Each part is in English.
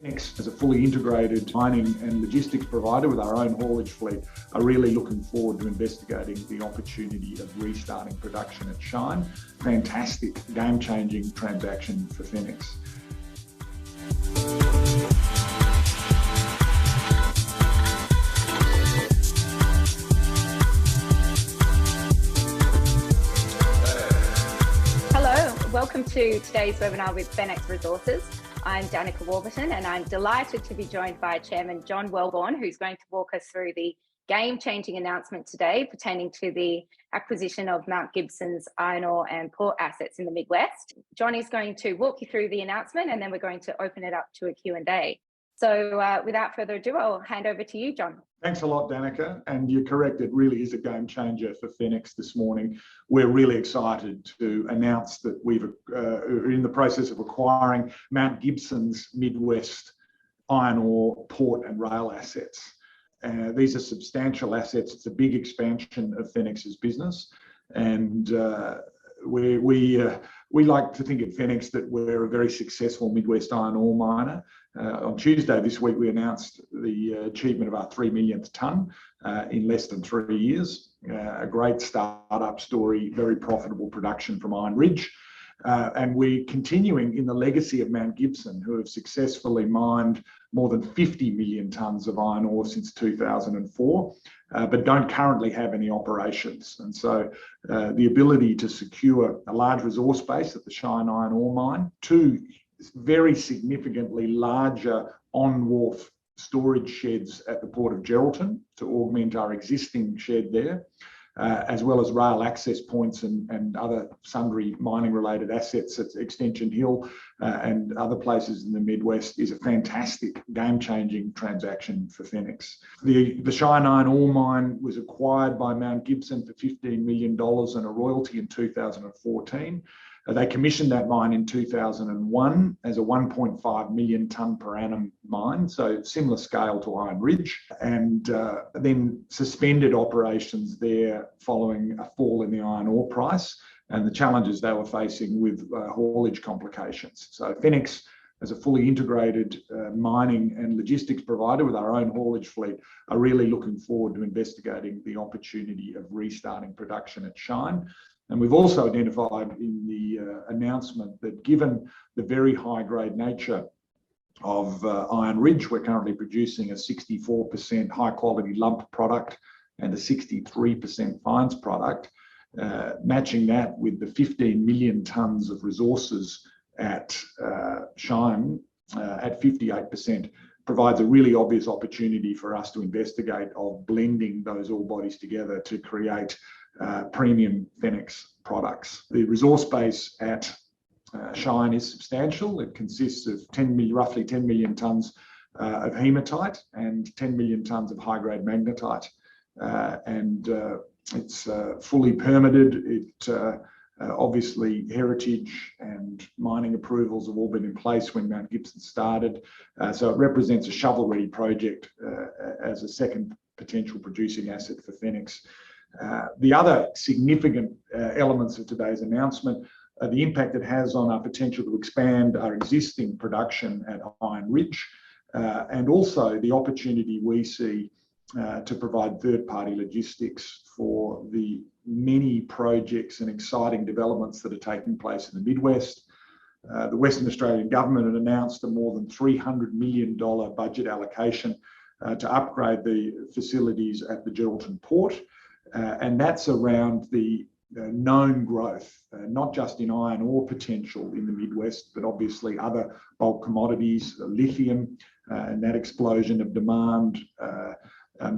Fenix, as a fully integrated mining and logistics provider with our own haulage fleet, are really looking forward to investigating the opportunity of restarting production at Shine. Fantastic, game-changing transaction for Fenix. Hello, welcome to today's webinar with Fenix Resources. I'm Dannika Warburton, and I'm delighted to be joined by Chairman John Welborn, who's going to walk us through the game-changing announcement today pertaining to the acquisition of Mount Gibson's iron ore and port assets in the Midwest. John is going to walk you through the announcement, and then we're going to open it up to a Q&A. So without further ado, I'll hand over to you, John. Thanks a lot, Dannika. And you're correct, it really is a game changer for Fenix this morning. We're really excited to announce that are in the process of acquiring Mount Gibson's Midwest iron ore, port and rail assets. These are substantial assets. It's a big expansion of Fenix's business. And we like to think at Fenix that we're a very successful Midwest iron ore miner. On Tuesday this week, we announced the achievement of our 3 millionth tonne in less than 3 years. A great startup story, very profitable production from Iron Ridge. And we're continuing in the legacy of Mount Gibson, who have successfully mined more than 50 million tonnes of iron ore since 2004, but don't currently have any operations. And so the ability to secure a large resource base at the Shine Iron Ore Mine, two very significantly larger on-wharf storage sheds at the Port of Geraldton to augment our existing shed there, as well as rail access points and other sundry mining-related assets at Extension Hill and other places in the Midwest, is a fantastic, game-changing transaction for Fenix. The Shine Iron Ore Mine was acquired by Mount Gibson for $15 million and a royalty in 2014. They commissioned that mine in 2001 as a 1.5 million tonne per annum mine, so similar scale to Iron Ridge, and then suspended operations there following a fall in the iron ore price and the challenges they were facing with haulage complications. So Fenix, as a fully integrated mining and logistics provider with our own haulage fleet, are really looking forward to investigating the opportunity of restarting production at Shine. And we've also identified in the announcement that given the very high-grade nature of Iron Ridge, we're currently producing a 64% high-quality lump product and a 63% fines product. Matching that with the 15 million tonnes of resources at Shine at 58% provides a really obvious opportunity for us to investigate of blending those ore bodies together to create premium Fenix products. The resource base at Shine is substantial. It consists of roughly 10 million tonnes of hematite and 10 million tonnes of high-grade magnetite. It's fully permitted. Obviously, heritage and mining approvals have all been in place when Mount Gibson started. So it represents a shovel-ready project as a second potential producing asset for Fenix. The other significant elements of today's announcement are the impact it has on our potential to expand our existing production at Iron Ridge, and also the opportunity we see to provide third-party logistics for the many projects and exciting developments that are taking place in the Midwest. The Western Australian government had announced a more than $300 million budget allocation to upgrade the facilities at the Geraldton Port. And that's around the known growth, not just in iron ore potential in the Midwest, but obviously other bulk commodities, lithium, and that explosion of demand,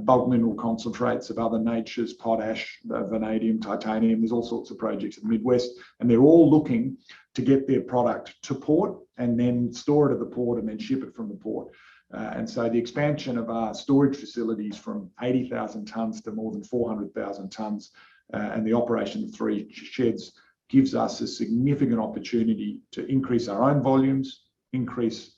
bulk mineral concentrates of other natures, potash, vanadium, titanium. There's all sorts of projects in the Midwest, and they're all looking to get their product to port and then store it at the port and then ship it from the port. And so the expansion of our storage facilities from 80,000 tonnes to more than 400,000 tonnes and the operation of 3 sheds gives us a significant opportunity to increase our own volumes, increase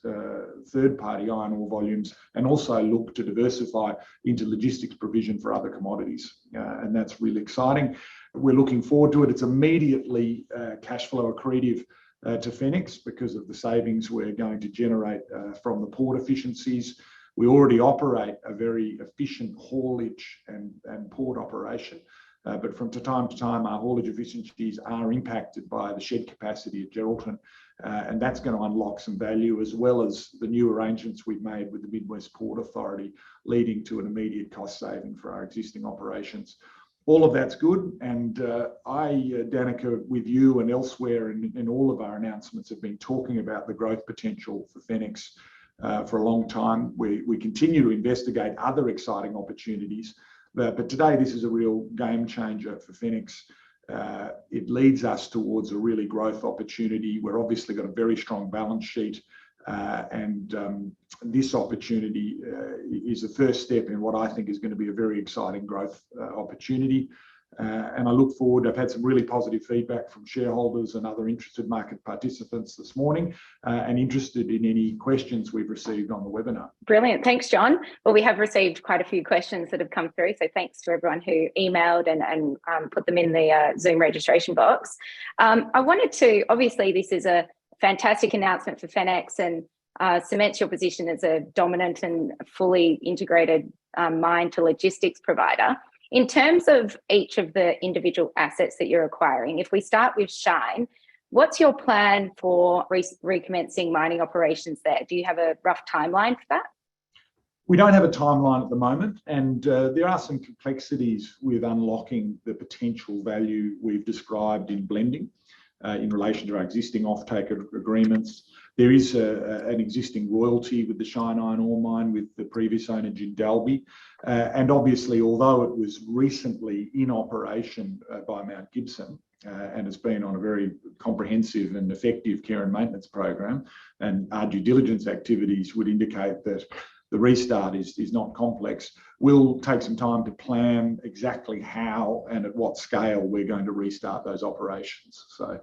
third-party iron ore volumes, and also look to diversify into logistics provision for other commodities. And that's really exciting. We're looking forward to it. It's immediately cash flow accretive to Fenix because of the savings we're going to generate from the port efficiencies. We already operate a very efficient haulage and port operation, but from time to time, our haulage efficiencies are impacted by the shed capacity at Geraldton, and that's going to unlock some value, as well as the new arrangements we've made with the Midwest Port Authority, leading to an immediate cost saving for our existing operations. All of that's good, and Dannika, with you and elsewhere in all of our announcements, have been talking about the growth potential for Fenix for a long time. We continue to investigate other exciting opportunities, but today this is a real game changer for Fenix. It leads us towards a really growth opportunity. We're obviously got a very strong balance sheet, and this opportunity is the first step in what I think is going to be a very exciting growth opportunity. And I look forward. I've had some really positive feedback from shareholders and other interested market participants this morning, and interested in any questions we've received on the webinar. Brilliant. Thanks, John. Well, we have received quite a few questions that have come through, so thanks to everyone who emailed and put them in the Zoom registration box. I wanted to, obviously, this is a fantastic announcement for Fenix and cements your position as a dominant and fully integrated mine to logistics provider. In terms of each of the individual assets that you're acquiring, if we start with Shine, what's your plan for recommencing mining operations there? Do you have a rough timeline for that? We don't have a timeline at the moment, and there are some complexities with unlocking the potential value we've described in blending in relation to our existing offtake agreements. There is an existing royalty with the Shine Iron Ore Mine with the previous owner, Jindalby. And obviously, although it was recently in operation by Mount Gibson, and it's been on a very comprehensive and effective care and maintenance program, and our due diligence activities would indicate that the restart is not complex, we'll take some time to plan exactly how and at what scale we're going to restart those operations. So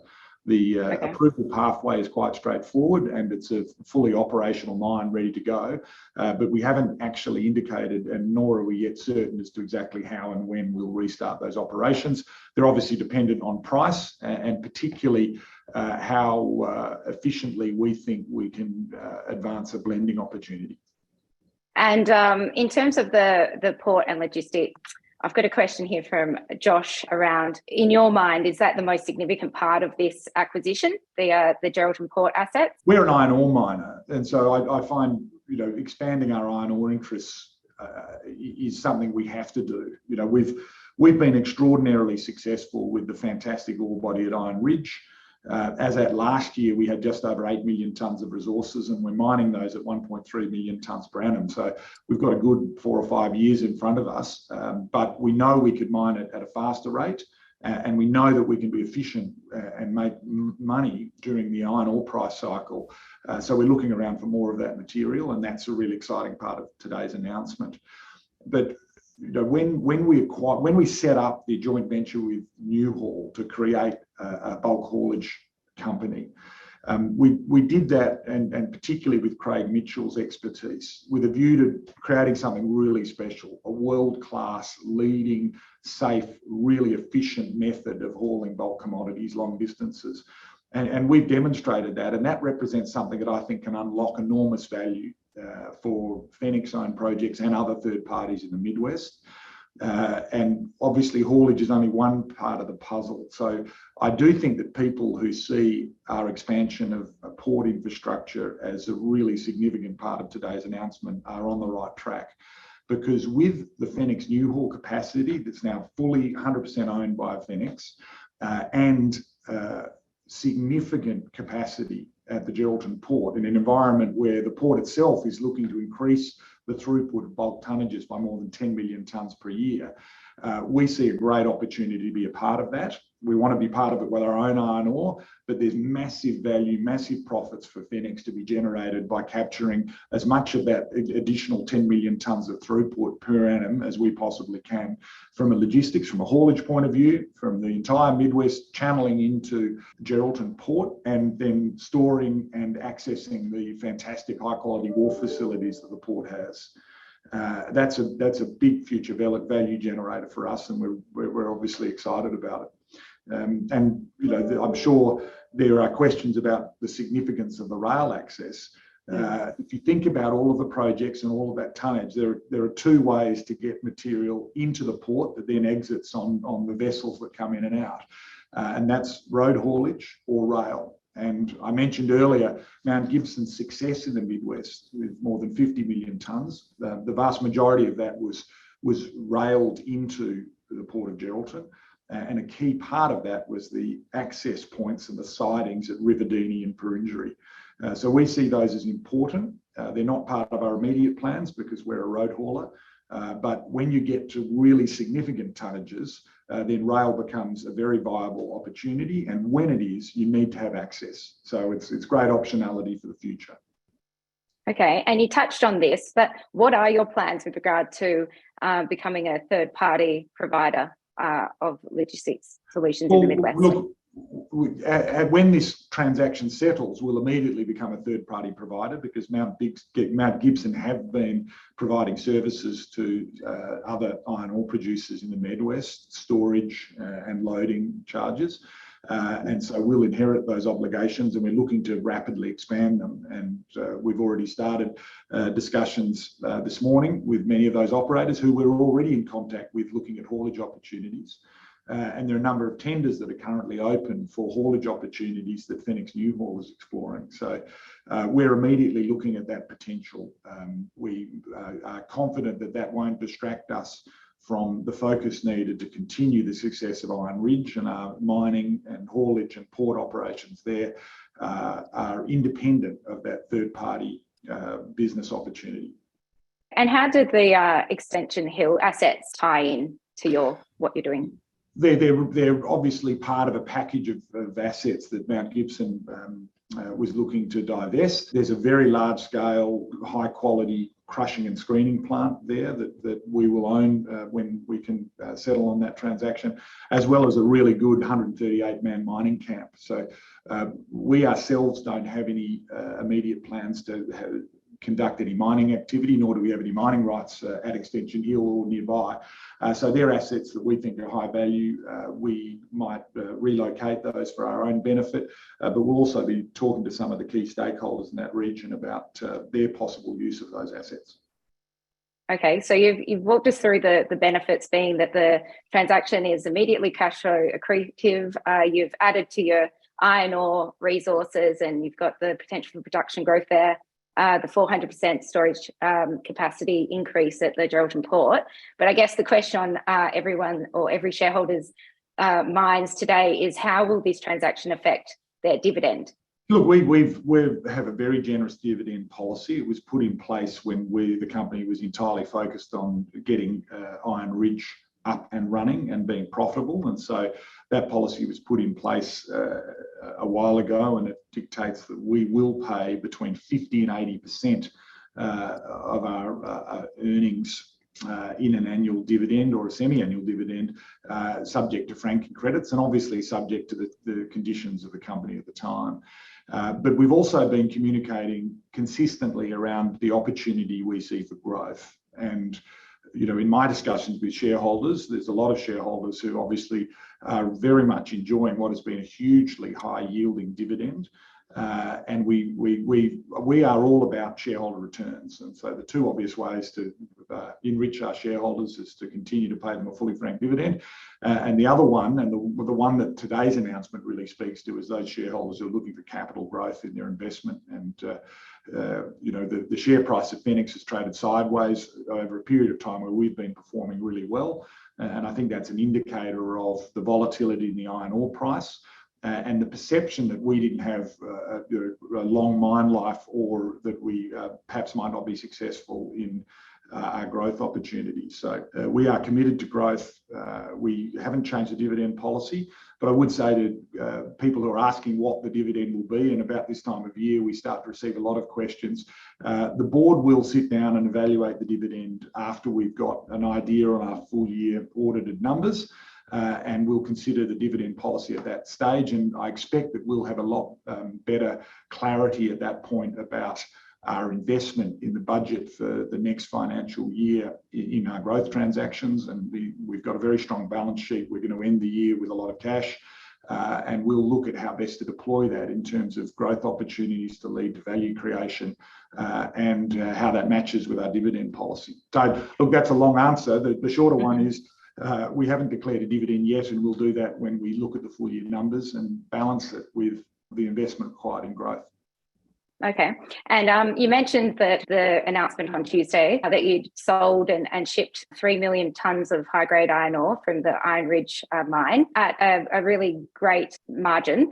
the approval pathway is quite straightforward, and it's a fully operational mine ready to go, but we haven't actually indicated, and nor are we yet certain as to exactly how and when we'll restart those operations. They're obviously dependent on price, and particularly how efficiently we think we can advance a blending opportunity. And in terms of the port and logistics, I've got a question here from Josh around, in your mind, is that the most significant part of this acquisition, the Geraldton Port assets? We're an iron ore miner, and so I find, expanding our iron ore interests is something we have to do. We've been extraordinarily successful with the fantastic ore body at Iron Ridge. As at last year, we had just over 8 million tonnes of resources, and we're mining those at 1.3 million tonnes per annum. So we've got a good 4 or 5 years in front of us, but we know we could mine it at a faster rate, and we know that we can be efficient and make money during the iron ore price cycle. So we're looking around for more of that material, and that's a really exciting part of today's announcement. But when we set up the joint venture with Newhaul to create a bulk haulage company, we did that, and particularly with Craig Mitchell's expertise, with a view to creating something really special, a world-class, leading, safe, really efficient method of hauling bulk commodities long distances. And we've demonstrated that, and that represents something that I think can unlock enormous value for Fenix-owned projects and other third parties in the Midwest. And obviously haulage is only one part of the puzzle. So I do think that people who see our expansion of port infrastructure as a really significant part of today's announcement are on the right track. Because with the Fenix Newhaul capacity that's now fully 100% owned by Fenix, and significant capacity at the Geraldton port in an environment where the port itself is looking to increase the throughput of bulk tonnages by more than 10 million tonnes per year, we see a great opportunity to be a part of that. We want to be part of it with our own iron ore, but there's massive value, massive profits for Fenix to be generated by capturing as much of that additional 10 million tonnes of throughput per annum as we possibly can, from a logistics, from a haulage point of view, from the entire Midwest channeling into Geraldton port, and then storing and accessing the fantastic high quality wharf facilities that the port has. That's a big future value generator for us, and we're obviously excited about it. And I'm sure there are questions about the significance of the rail access. If you think about all of the projects and all of that tonnage, there are two ways to get material into the port that then exits on the vessels that come in and out. And that's road haulage or rail. And I mentioned earlier, Mount Gibson's success in the Midwest with more than 50 million tonnes. The vast majority of that was railed into the Port of Geraldton. And a key part of that was the access points and the sidings at Riverdini and Perenjori. So we see those as important. They're not part of our immediate plans because we're a road hauler. But when you get to really significant tonnages, then rail becomes a very viable opportunity. And when it is, you need to have access. So it's great optionality for the future. Okay, and you touched on this, but what are your plans with regard to becoming a third-party provider of logistics solutions in the Midwest? Look, when this transaction settles, we'll immediately become a third-party provider because Mount Gibson have been providing services to other iron ore producers in the Midwest, storage and loading charges. And so we'll inherit those obligations, and we're looking to rapidly expand them. And we've already started discussions this morning with many of those operators who we're already in contact with, looking at haulage opportunities. And there are a number of tenders that are currently open for haulage opportunities that Fenix Newhaul is exploring. So we're immediately looking at that potential. We are confident that that won't distract us from the focus needed to continue the success of Iron Ridge, and our mining and haulage and port operations there are independent of that third-party business opportunity. And how did the Extension Hill assets tie in to what you're doing? They're obviously part of a package of assets that Mount Gibson was looking to divest. There's a very large-scale, high-quality crushing and screening plant there that we will own when we can settle on that transaction, as well as a really good 138-man mining camp. So we ourselves don't have any immediate plans to conduct any mining activity, nor do we have any mining rights at Extension Hill or nearby. So they're assets that we think are high value. We might relocate those for our own benefit, but we'll also be talking to some of the key stakeholders in that region about their possible use of those assets. Okay, so you've walked us through the benefits, being that the transaction is immediately cash flow accretive. You've added to your iron ore resources, and you've got the potential for production growth there. The 400% storage capacity increase at the Geraldton port. But I guess the question on everyone or every shareholder's minds today is, how will this transaction affect their dividend? Look, we have a very generous dividend policy. It was put in place when the company was entirely focused on getting Iron Ridge up and running and being profitable. And so that policy was put in place a while ago, and it dictates that we will pay between 50 and 80% of our earnings in an annual dividend or a semi-annual dividend, subject to franking credits and obviously subject to the conditions of the company at the time. But we've also been communicating consistently around the opportunity we see for growth. And in my discussions with shareholders, there's a lot of shareholders who obviously are very much enjoying what has been a hugely high-yielding dividend. And we are all about shareholder returns. And so the two obvious ways to enrich our shareholders is to continue to pay them a fully franked dividend. And the other one, and the one that today's announcement really speaks to, is those shareholders who are looking for capital growth in their investment. And the share price of Fenix has traded sideways over a period of time where we've been performing really well. And I think that's an indicator of the volatility in the iron ore price. And the perception that we didn't have a long mine life, or that we perhaps might not be successful in our growth opportunities. So we are committed to growth. We haven't changed the dividend policy, but I would say to people who are asking what the dividend will be, and about this time of year we start to receive a lot of questions, the board will sit down and evaluate the dividend after we've got an idea on our full year audited numbers. And we'll consider the dividend policy at that stage. And I expect that we'll have a lot better clarity at that point about our investment in the budget for the next financial year in our growth transactions. And we've got a very strong balance sheet. We're going to end the year with a lot of cash. and we'll look at how best to deploy that in terms of growth opportunities to lead to value creation, and how that matches with our dividend policy. So look, that's a long answer. The shorter one is we haven't declared a dividend yet, and we'll do that when we look at the full year numbers and balance it with the investment required in growth. Okay. And you mentioned that the announcement on Tuesday that you'd sold and shipped 3 million tonnes of high-grade iron ore from the Iron Ridge mine at a really great margin.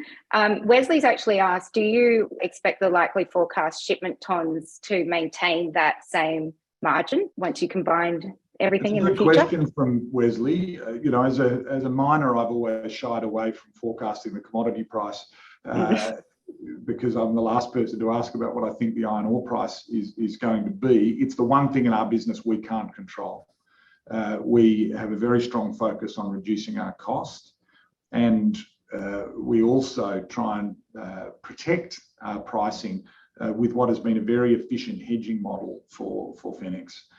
Wesley's actually asked, do you expect the likely forecast shipment tonnes to maintain that same margin once you combined everything in the future? Good question from Wesley. You know, as a miner, I've always shied away from forecasting the commodity price. Because I'm the last person to ask about what I think the iron ore price is going to be. It's the one thing in our business we can't control. We have a very strong focus on reducing our cost, and we also try and protect our pricing with what has been a very efficient hedging model for Fenix.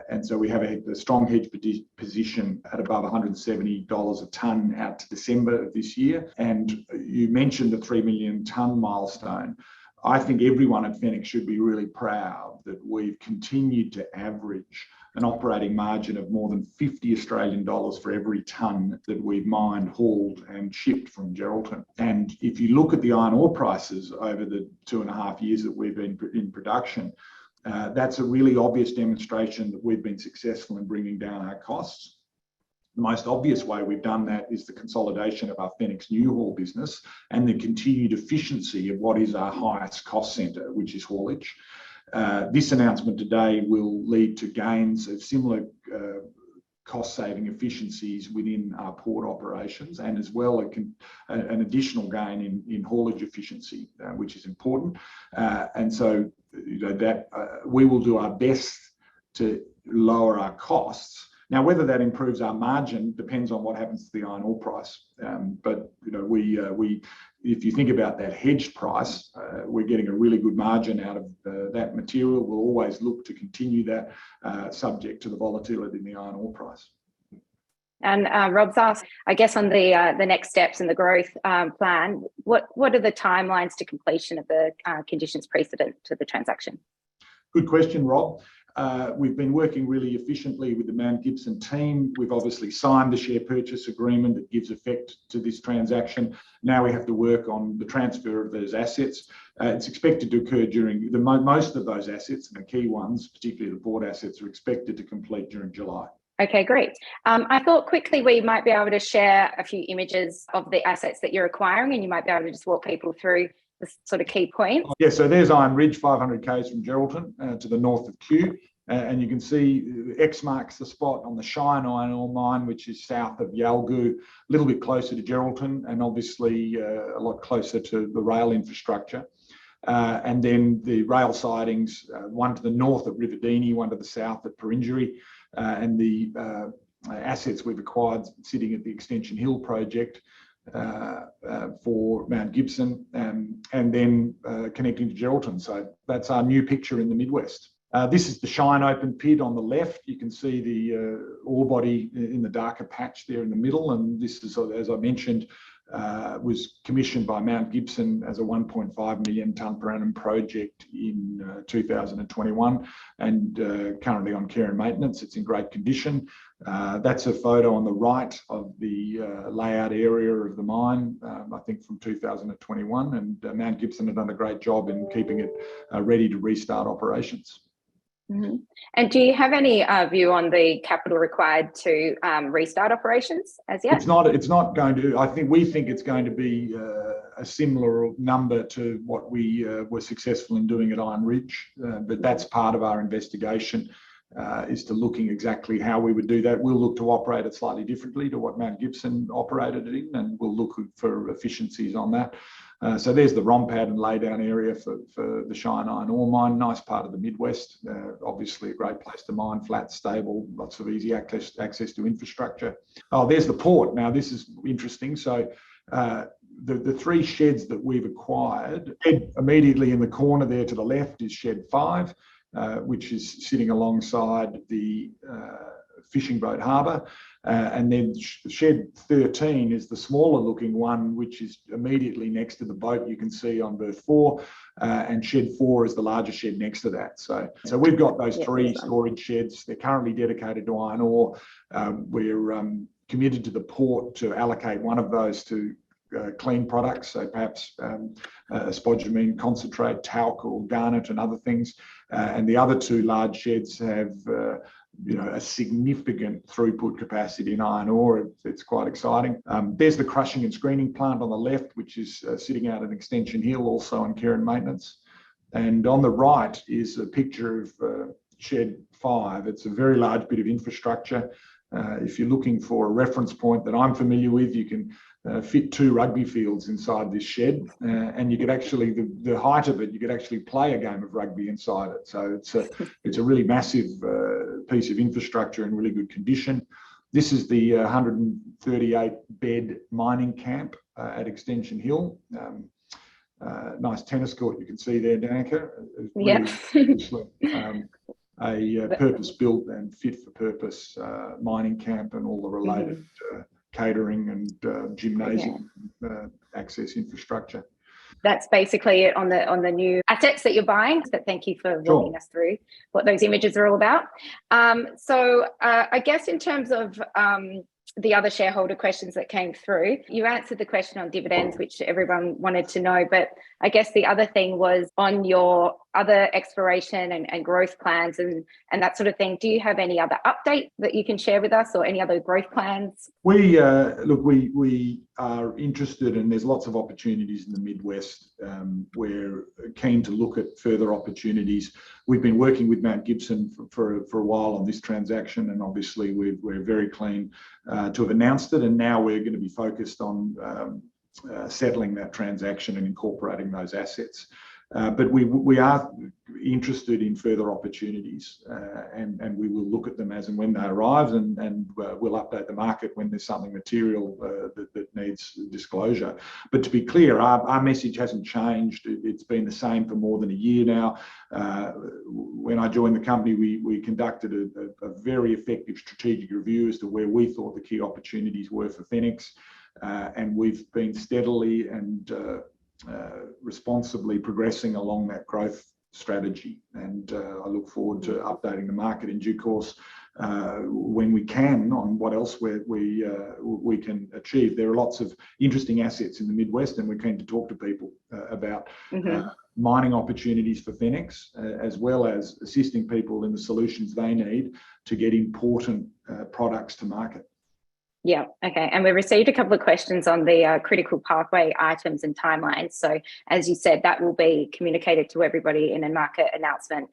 And so we have a strong hedge position at above $170 a tonne out to December of this year. And you mentioned the 3 million tonne milestone. I think everyone at Fenix should be really proud that we've continued to average an operating margin of more than 50 Australian dollars for every tonne that we've mined, hauled and shipped from Geraldton. And if you look at the iron ore prices over the 2.5 years that we've been in production, that's a really obvious demonstration that we've been successful in bringing down our costs. The most obvious way we've done that is the consolidation of our Fenix Newhaul business and the continued efficiency of what is our highest cost centre, which is haulage. This announcement today will lead to gains of similar cost-saving efficiencies within our port operations, and as well an additional gain in haulage efficiency, which is important. And so you know, that we will do our best to lower our costs. Now, whether that improves our margin depends on what happens to the iron ore price. But you know, if you think about that hedged price, we're getting a really good margin out of that material. We'll always look to continue that, subject to the volatility in the iron ore price. And Rob's asked, I guess, on the next steps in the growth plan, what are the timelines to completion of the conditions precedent to the transaction? Good question, Rob. We've been working really efficiently with the Mount Gibson team. We've obviously signed the share purchase agreement that gives effect to this transaction. Now we have to work on the transfer of those assets. It's expected to occur during most of those assets, and the key ones, particularly the port assets, are expected to complete during July. Okay, great. I thought quickly we might be able to share a few images of the assets that you're acquiring, and you might be able to just walk people through the sort of key points. Yeah, so there's Iron Ridge, 500 k's from Geraldton to the north of Kew. And you can see X marks the spot on the Shine iron ore mine, which is south of Yalgoo, a little bit closer to Geraldton, and obviously a lot closer to the rail infrastructure. And then the rail sidings, one to the north at Riverdini, one to the south at Perenjori, and the assets we've acquired sitting at the Extension Hill project for Mount Gibson, and then connecting to Geraldton. So that's our new picture in the Midwest. This is the Shine open pit on the left. You can see the ore body in the darker patch there in the middle, and this is, as I mentioned, was commissioned by Mount Gibson as a 1.5 million tonne per annum project in 2021, and currently on care and maintenance. It's in great condition. That's a photo on the right of the layout area of the mine, I think from 2021, and Mount Gibson have done a great job in keeping it ready to restart operations. Mm-hmm. And do you have any view on the capital required to restart operations as yet? It's not going to. We think it's going to be a similar number to what we were successful in doing at Iron Ridge, but that's part of our investigation, is to looking exactly how we would do that. We'll look to operate it slightly differently to what Mount Gibson operated it in, and we'll look for efficiencies on that. So there's the ROM pad and laydown area for the Shine iron ore mine, nice part of the Midwest, obviously a great place to mine, flat, stable, lots of easy access to infrastructure. Oh, there's the port. Now this is interesting. So the three sheds that we've acquired, immediately in the corner there to the left is shed 5, which is sitting alongside the fishing boat harbour. And then shed 13 is the smaller looking one, which is immediately next to the boat you can see on berth 4, and shed 4 is the larger shed next to that. So we've got those 3 storage sheds. They're currently dedicated to iron ore. We're committed to the port to allocate one of those to clean products, so perhaps spodumene concentrate, talc or garnet and other things. And the other 2 large sheds have a significant throughput capacity in iron ore. It's quite exciting. There's the crushing and screening plant on the left, which is sitting out at Extension Hill, also on care and maintenance. And on the right is a picture of shed 5. It's a very large bit of infrastructure. If you're looking for a reference point that I'm familiar with, you can fit 2 rugby fields inside this shed, and you could actually, the height of it, you could actually play a game of rugby inside it. So it's a really massive piece of infrastructure in really good condition. This is the 138 bed mining camp at Extension Hill. Nice tennis court you can see there, Dannika. A purpose-built and fit-for-purpose mining camp, and all the related catering and gymnasium access infrastructure. That's basically it on the new assets that you're buying. But thank you for walking us through what those images are all about. So I guess in terms of the other shareholder questions that came through, you answered the question on dividends, which everyone wanted to know. But I guess the other thing was on your other exploration and growth plans and that sort of thing. Do you have any other update that you can share with us, or any other growth plans? We are interested, and there's lots of opportunities in the Midwest. We're keen to look at further opportunities. We've been working with Mount Gibson for a while on this transaction, and obviously we're very keen to have announced it, and now we're going to be focused on settling that transaction and incorporating those assets. But we are interested in further opportunities, and we will look at them as and when they arrive, and we'll update the market when there's something material that needs disclosure. But to be clear, our message hasn't changed. It's been the same for more than a year now. When I joined the company, we conducted a very effective strategic review as to where we thought the key opportunities were for Fenix, and we've been steadily and responsibly progressing along that growth strategy, and I look forward to updating the market in due course when we can on what else we can achieve. There are lots of interesting assets in the Midwest, and we're keen to talk to people about mining opportunities for Fenix, as well as assisting people in the solutions they need to get important products to market. Yeah, okay. And we received a couple of questions on the critical pathway items and timelines. So as you said, that will be communicated to everybody in a market announcement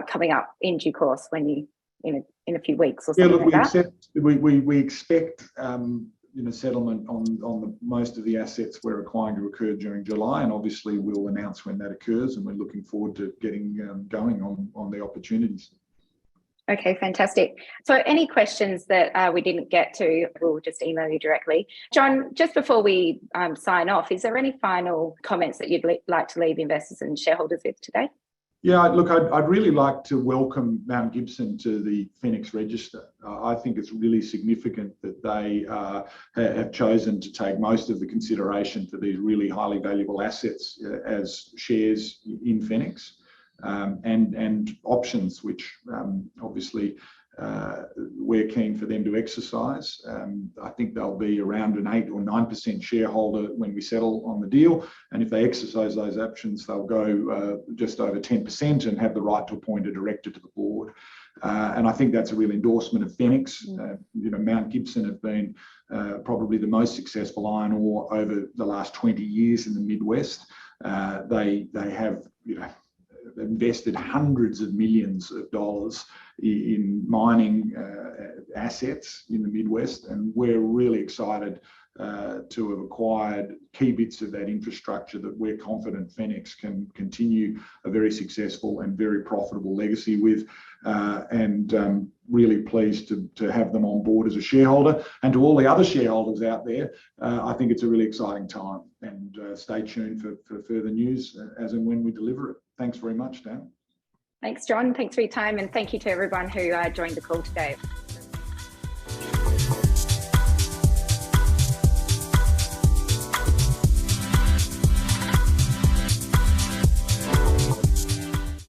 coming up in due course when you, in a few weeks or something like that. We expect settlement on most of the assets we're acquiring to occur during July, and obviously we'll announce when that occurs, and we're looking forward to getting going on the opportunities. Okay, fantastic. So any questions that we didn't get to, we'll just email you directly. John, just before we sign off, is there any final comments that you'd like to leave investors and shareholders with today? Yeah, look, I'd really like to welcome Mount Gibson to the Fenix register. I think it's really significant that they have chosen to take most of the consideration for these really highly valuable assets as shares in Fenix. And options, which obviously we're keen for them to exercise. I think they'll be around an 8 or 9% shareholder when we settle on the deal, and if they exercise those options, they'll go just over 10% and have the right to appoint a director to the board. And I think that's a real endorsement of Fenix. Mount Gibson have been probably the most successful iron ore over the last 20 years in the Midwest. They have invested hundreds of millions of dollars in mining assets in the Midwest, and we're really excited to have acquired key bits of that infrastructure that we're confident Fenix can continue a very successful and very profitable legacy with, and really pleased to have them on board as a shareholder. And to all the other shareholders out there, I think it's a really exciting time, and stay tuned for further news as and when we deliver it. Thanks very much, Dan. Thanks, John. Thanks for your time, and thank you to everyone who joined the call today.